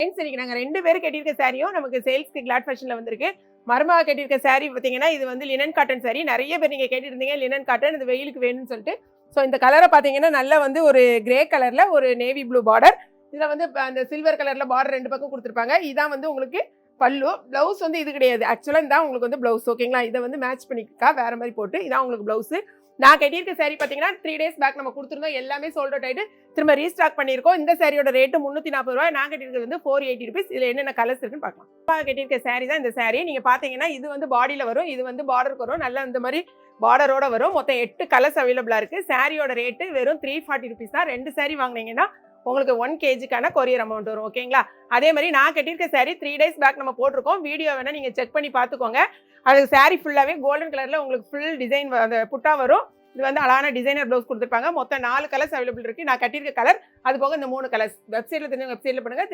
Friends இன்னைக்கு நாங்கள் 2 பேரும் கட்டியிருக்க சாரியும் நமக்கு சேல்ஸ்க்கு கிளாட் ஃபேஷனில் வந்திருக்கு. மருமகா கட்டியிருக்க சாரி பார்த்தீங்கன்னா இது வந்து லினன் காட்டன் சாரி. நிறைய பேர் நீங்கள் கேட்டுருந்தீங்க லினன் காட்டன் இது வெயிலுக்கு வேணும்னு சொல்லிட்டு. ஸோ இந்த கலரை பார்த்தீங்கன்னா நல்லா வந்து ஒரு கிரே கலரில் ஒரு நேவி ப்ளூ பார்டர், இதில் வந்து அந்த சில்வர் கலரில் பார்டர் 2 பக்கம் கொடுத்துருப்பாங்க. இதான் வந்து உங்களுக்கு பல்லு. ப்ளவுஸ் வந்து இது கிடையாது, ஆக்சுவலாக இதான் உங்களுக்கு வந்து ப்ளவுஸ். ஓகேங்களா, இதை வந்து மேட்ச் பண்ணிக்கா வேற மாதிரி போட்டு இதான் உங்களுக்கு ப்ளவுஸு. நான் கட்டியிருக்க சாரி பார்த்தீங்கன்னா 3 days பேக் நம்ம கொடுத்துருந்தோம், எல்லாமே சோல்ட் அவுட் ஆகிட்டு திரும்ப ரீஸ்டாக் பண்ணியிருக்கோம். இந்த சாரியோட ரேட்டு 340 ரூபாய். நான் கட்டியிருக்கிறது வந்து 480 ருபீஸ். இதில் என்னென்ன கலர்ஸ் இருக்குன்னு பார்க்கலாம். கட்டியிருக்க சாரி தான் இந்த சாரி. நீங்கள் பார்த்தீங்கன்னா இது வந்து பாடியில் வரும், இது வந்து பார்டருக்கு வரும், நல்லா இந்த மாதிரி பார்டரோட வரும். மொத்தம் 8 கலர்ஸ் அவைலபிளாக இருக்குது. சாரியோட ரேட்டு வெறும் 340 ருபீஸ் தான். 2 சாரி வாங்கினீங்கன்னா உங்களுக்கு 1 kgக்கான கொரியர் அமௌண்ட் வரும். ஓகேங்களா, அதே மாதிரி நான் கட்டியிருக்க சாரி 3 days பேக் நம்ம போட்டிருக்கோம். வீடியோ வேணால் நீங்கள் செக் பண்ணி பார்த்துக்கோங்க. அது சாரி ஃபுல்லாகவே கோல்டன் கலரில் உங்களுக்கு ஃபுல் டிசைன் அந்த புட்டா வரும். இது வந்து அழகான டிசைனர் ப்ளவுஸ் கொடுத்துருப்பாங்க. மொத்தம் 4 கலர்ஸ் அவைலபிள் இருக்குது. நான் கட்டியிருக்க கலர் அது போக இந்த 3 கலர்ஸ். வெப்சைட்டில் தெரிஞ்ச வெப்சைட்டில் பண்ணுங்கள்.